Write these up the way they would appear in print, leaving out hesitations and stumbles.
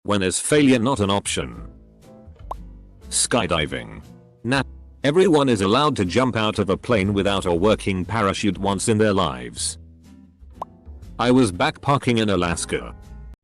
When is failure not an option? Skydiving. Nah. Everyone is allowed to jump out of a plane without a working parachute once in their lives. I was backpacking in Alaska.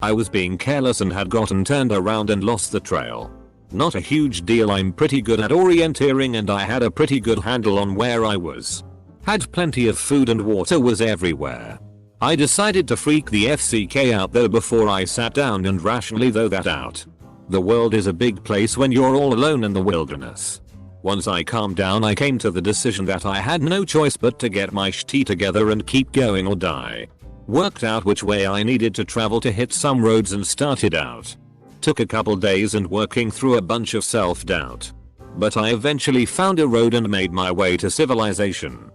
I was being careless and had gotten turned around and lost the trail. Not a huge deal, I'm pretty good at orienteering and I had a pretty good handle on where I was. Had plenty of food and water was everywhere. I decided to freak the FCK out though before I sat down and rationally thought that out. The world is a big place when you're all alone in the wilderness. Once I calmed down I came to the decision that I had no choice but to get my shit together and keep going or die. Worked out which way I needed to travel to hit some roads and started out. Took a couple days and working through a bunch of self-doubt. But I eventually found a road and made my way to civilization.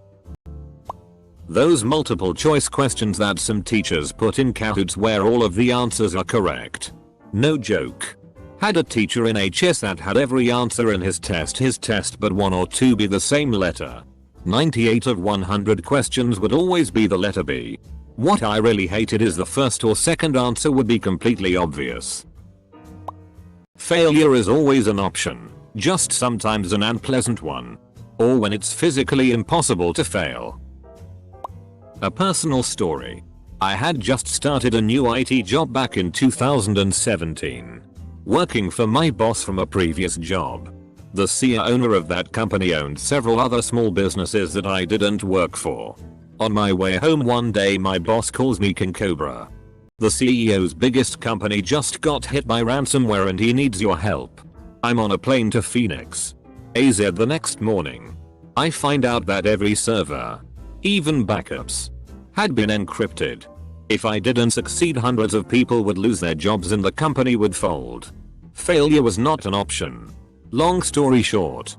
Those multiple choice questions that some teachers put in Kahoots where all of the answers are correct. No joke. Had a teacher in HS that had every answer in his test but one or two be the same letter. 98 of 100 questions would always be the letter B. What I really hated is the first or second answer would be completely obvious. Failure is always an option, just sometimes an unpleasant one. Or when it's physically impossible to fail. A personal story. I had just started a new IT job back in 2017. Working for my boss from a previous job. The CEO owner of that company owned several other small businesses that I didn't work for. On my way home one day my boss calls me King Cobra. The CEO's biggest company just got hit by ransomware and he needs your help. I'm on a plane to Phoenix, AZ the next morning. I find out that every server, even backups, had been encrypted. If I didn't succeed hundreds of people would lose their jobs and the company would fold. Failure was not an option. Long story short.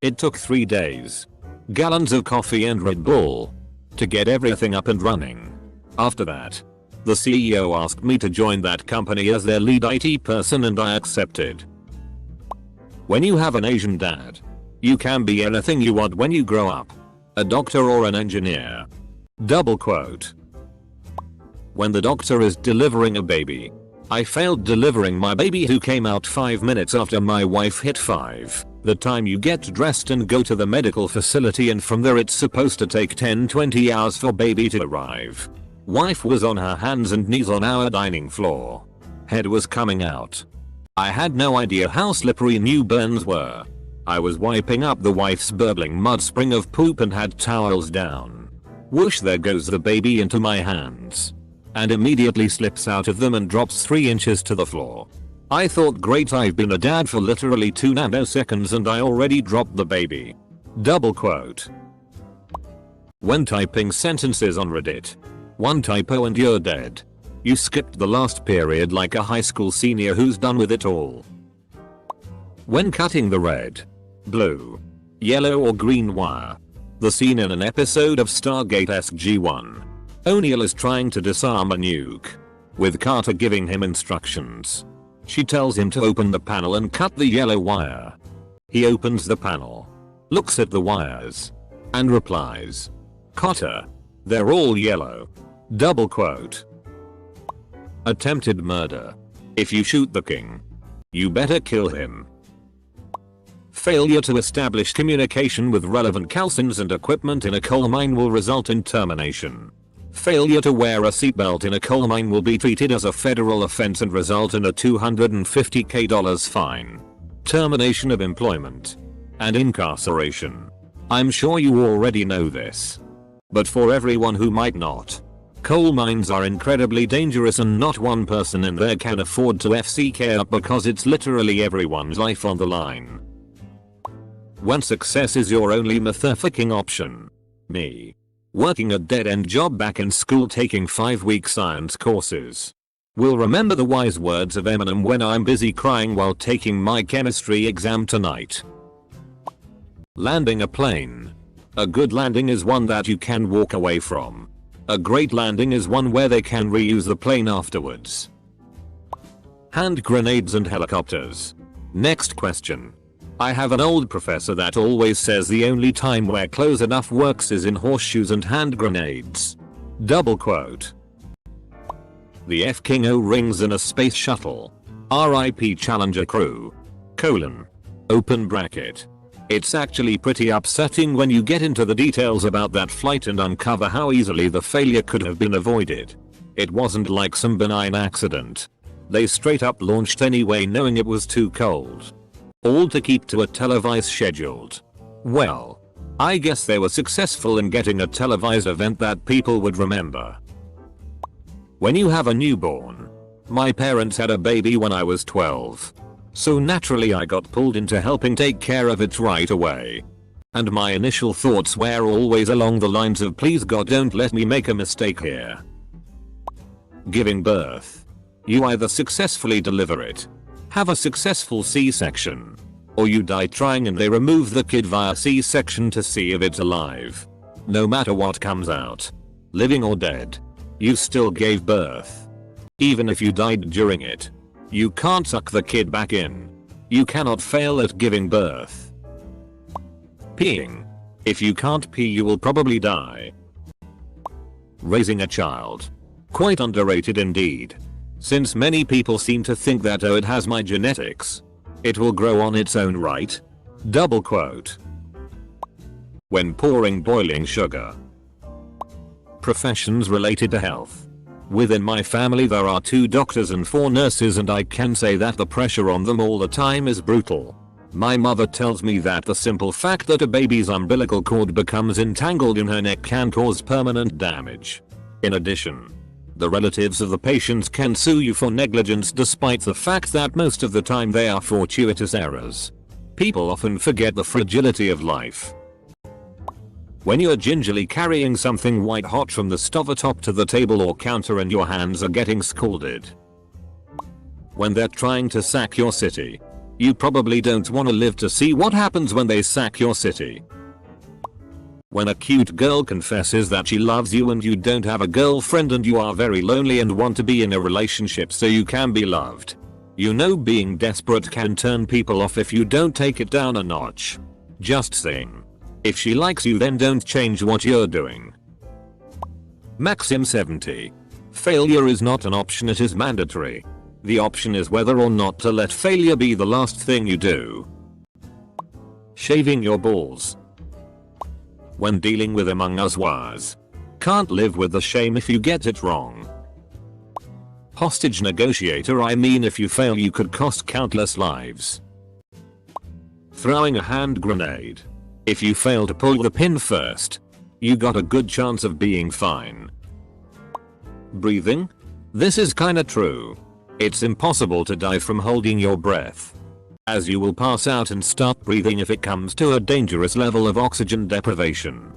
It took 3 days, gallons of coffee and Red Bull to get everything up and running. After that, the CEO asked me to join that company as their lead IT person and I accepted. When you have an Asian dad, you can be anything you want when you grow up. A doctor or an engineer. Double quote. When the doctor is delivering a baby. I failed delivering my baby who came out 5 minutes after my wife hit 5. The time you get dressed and go to the medical facility and from there it's supposed to take 10-20 hours for baby to arrive. Wife was on her hands and knees on our dining floor. Head was coming out. I had no idea how slippery newborns were. I was wiping up the wife's burbling mud spring of poop and had towels down. Whoosh, there goes the baby into my hands. And immediately slips out of them and drops 3 inches to the floor. I thought, great, I've been a dad for literally 2 nanoseconds and I already dropped the baby. Double quote. When typing sentences on Reddit. One typo and you're dead. You skipped the last period like a high school senior who's done with it all. When cutting the red, blue, yellow or green wire. The scene in an episode of Stargate SG-1. O'Neill is trying to disarm a nuke, with Carter giving him instructions. She tells him to open the panel and cut the yellow wire. He opens the panel, looks at the wires, and replies, "Carter, they're all yellow." Double quote. Attempted murder. If you shoot the king, you better kill him. Failure to establish communication with relevant calcins and equipment in a coal mine will result in termination. Failure to wear a seatbelt in a coal mine will be treated as a federal offense and result in a $250,000 fine, termination of employment, and incarceration. I'm sure you already know this. But for everyone who might not, coal mines are incredibly dangerous and not one person in there can afford to FCK up because it's literally everyone's life on the line. When success is your only motherfucking option. Me. Working a dead-end job back in school taking 5-week science courses. Will remember the wise words of Eminem when I'm busy crying while taking my chemistry exam tonight. Landing a plane. A good landing is one that you can walk away from. A great landing is one where they can reuse the plane afterwards. Hand grenades and helicopters. Next question. I have an old professor that always says the only time where close enough works is in horseshoes and hand grenades. Double quote. The F-King O rings in a space shuttle. RIP Challenger crew. Open bracket. It's actually pretty upsetting when you get into the details about that flight and uncover how easily the failure could have been avoided. It wasn't like some benign accident. They straight up launched anyway knowing it was too cold. All to keep to a televised scheduled. Well, I guess they were successful in getting a televised event that people would remember. When you have a newborn. My parents had a baby when I was 12. So naturally I got pulled into helping take care of it right away. And my initial thoughts were always along the lines of please God don't let me make a mistake here. Giving birth. You either successfully deliver it, have a successful C-section, or you die trying and they remove the kid via C-section to see if it's alive. No matter what comes out, living or dead, you still gave birth. Even if you died during it. You can't suck the kid back in. You cannot fail at giving birth. Peeing. If you can't pee you will probably die. Raising a child. Quite underrated indeed. Since many people seem to think that oh it has my genetics. It will grow on its own right. Double quote. When pouring boiling sugar. Professions related to health. Within my family there are 2 doctors and 4 nurses and I can say that the pressure on them all the time is brutal. My mother tells me that the simple fact that a baby's umbilical cord becomes entangled in her neck can cause permanent damage. In addition, the relatives of the patients can sue you for negligence despite the fact that most of the time they are fortuitous errors. People often forget the fragility of life. When you're gingerly carrying something white hot from the stovetop to the table or counter and your hands are getting scalded. When they're trying to sack your city. You probably don't want to live to see what happens when they sack your city. When a cute girl confesses that she loves you and you don't have a girlfriend and you are very lonely and want to be in a relationship so you can be loved. You know being desperate can turn people off if you don't take it down a notch. Just saying. If she likes you then don't change what you're doing. Maxim 70. Failure is not an option, it is mandatory. The option is whether or not to let failure be the last thing you do. Shaving your balls. When dealing with Among Us wars. Can't live with the shame if you get it wrong. Hostage negotiator, I mean if you fail you could cost countless lives. Throwing a hand grenade. If you fail to pull the pin first, you got a good chance of being fine. Breathing? This is kinda true. It's impossible to die from holding your breath, as you will pass out and stop breathing if it comes to a dangerous level of oxygen deprivation.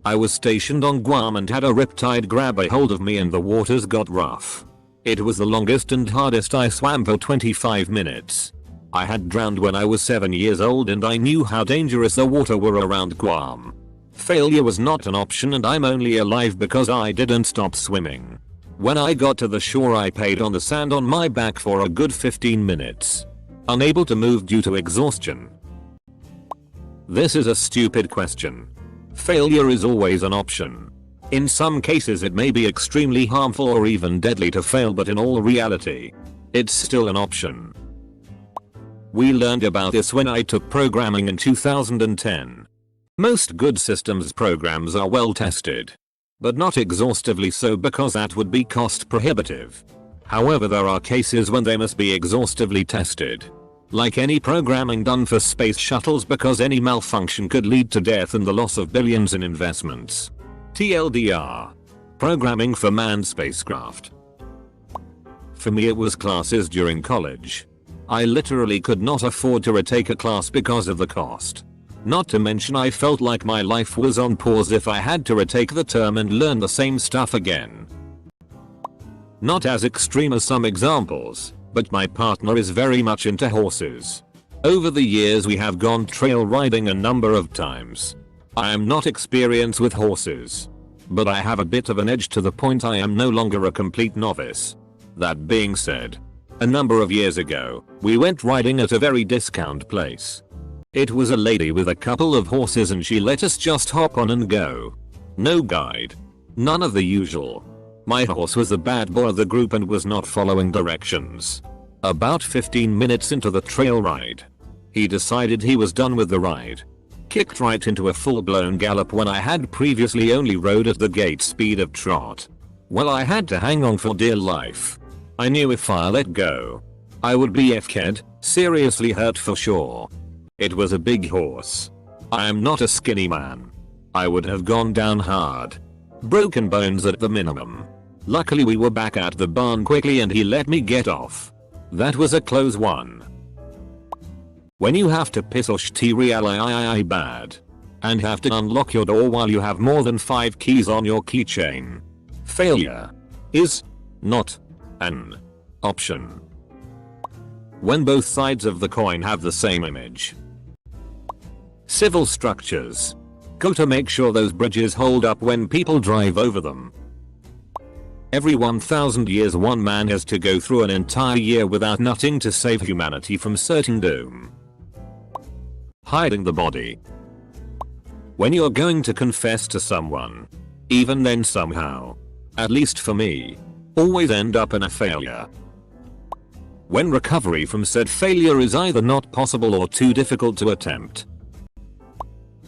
I was stationed on Guam and had a riptide grab a hold of me and the waters got rough. It was the longest and hardest I swam for 25 minutes. I had drowned when I was 7 years old and I knew how dangerous the water were around Guam. Failure was not an option and I'm only alive because I didn't stop swimming. When I got to the shore I paid on the sand on my back for a good 15 minutes. Unable to move due to exhaustion. This is a stupid question. Failure is always an option. In some cases it may be extremely harmful or even deadly to fail, but in all reality, it's still an option. We learned about this when I took programming in 2010. Most good systems programs are well tested, but not exhaustively so because that would be cost prohibitive. However, there are cases when they must be exhaustively tested. Like any programming done for space shuttles, because any malfunction could lead to death and the loss of billions in investments. TLDR. Programming for manned spacecraft. For me it was classes during college. I literally could not afford to retake a class because of the cost. Not to mention I felt like my life was on pause if I had to retake the term and learn the same stuff again. Not as extreme as some examples, but my partner is very much into horses. Over the years we have gone trail riding a number of times. I am not experienced with horses, but I have a bit of an edge to the point I am no longer a complete novice. That being said, a number of years ago, we went riding at a very discount place. It was a lady with a couple of horses and she let us just hop on and go. No guide. None of the usual. My horse was the bad boy of the group and was not following directions. About 15 minutes into the trail ride, he decided he was done with the ride. Kicked right into a full-blown gallop when I had previously only rode at the gate speed of trot. Well, I had to hang on for dear life. I knew if I let go, I would be FK'd, seriously hurt for sure. It was a big horse. I am not a skinny man. I would have gone down hard. Broken bones at the minimum. Luckily we were back at the barn quickly and he let me get off. That was a close one. When you have to piss or shit really bad, and have to unlock your door while you have more than 5 keys on your keychain, failure is not an option. When both sides of the coin have the same image. Civil structures. Go to make sure those bridges hold up when people drive over them. Every 1,000 years one man has to go through an entire year without nutting to save humanity from certain doom. Hiding the body. When you're going to confess to someone, even then somehow, at least for me, always end up in a failure. When recovery from said failure is either not possible or too difficult to attempt.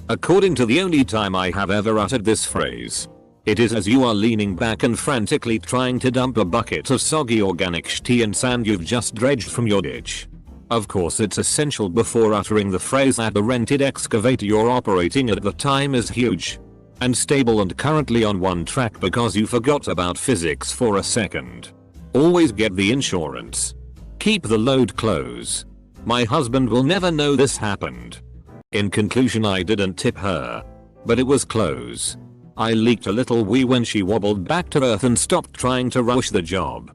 According to the only time I have ever uttered this phrase, it is as you are leaning back and frantically trying to dump a bucket of soggy organic shit and sand you've just dredged from your ditch. Of course it's essential before uttering the phrase that the rented excavator you're operating at the time is huge and stable and currently on one track because you forgot about physics for a second. Always get the insurance. Keep the load close. My husband will never know this happened. In conclusion, I didn't tip her, but it was close. I leaked a little wee when she wobbled back to earth and stopped trying to rush the job.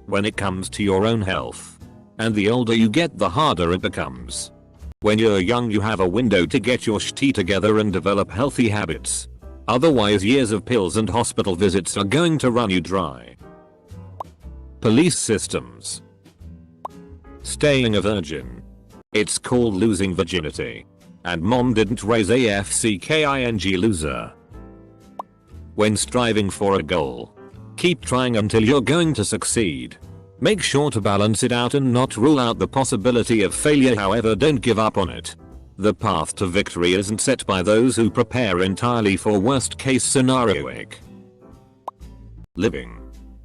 When it comes to your own health, and the older you get the harder it becomes. When you're young you have a window to get your shit together and develop healthy habits. Otherwise years of pills and hospital visits are going to run you dry. Police systems. Staying a virgin. It's called losing virginity. And mom didn't raise AFCKING loser. When striving for a goal, keep trying until you're going to succeed. Make sure to balance it out and not rule out the possibility of failure, however don't give up on it. The path to victory isn't set by those who prepare entirely for worst case scenarioic living.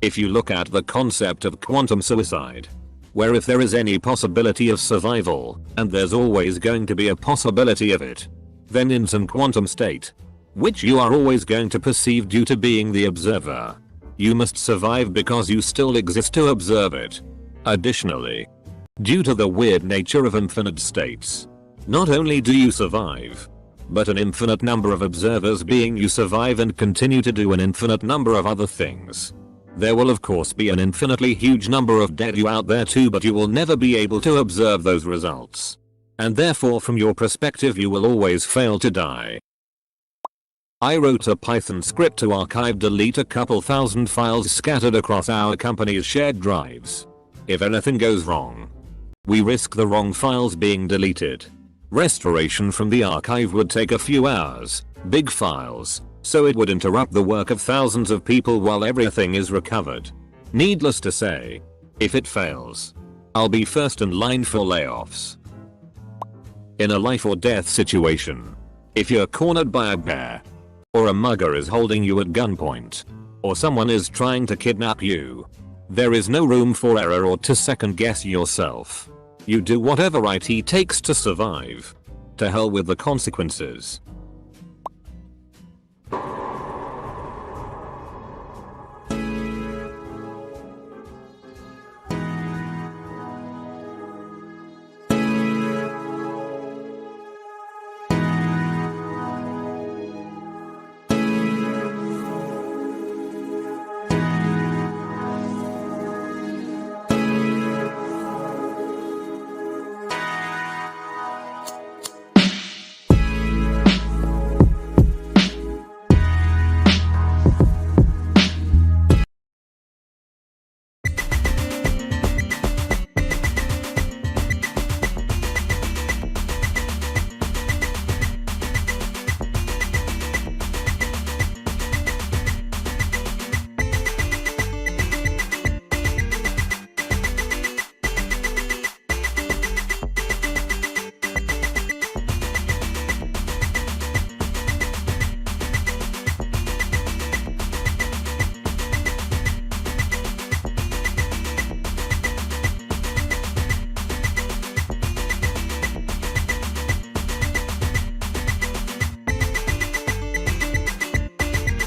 If you look at the concept of quantum suicide, where if there is any possibility of survival, and there's always going to be a possibility of it, then in some quantum state, which you are always going to perceive due to being the observer, you must survive because you still exist to observe it. Additionally, due to the weird nature of infinite states, not only do you survive, but an infinite number of observers being you survive and continue to do an infinite number of other things. There will of course be an infinitely huge number of dead you out there too, but you will never be able to observe those results. And therefore from your perspective you will always fail to die. I wrote a Python script to archive delete a couple thousand files scattered across our company's shared drives. If anything goes wrong, we risk the wrong files being deleted. Restoration from the archive would take a few hours, big files, so it would interrupt the work of thousands of people while everything is recovered. Needless to say, if it fails, I'll be first in line for layoffs. In a life or death situation, if you're cornered by a bear, or a mugger is holding you at gunpoint, or someone is trying to kidnap you, there is no room for error or to second guess yourself. You do whatever it takes to survive. To hell with the consequences.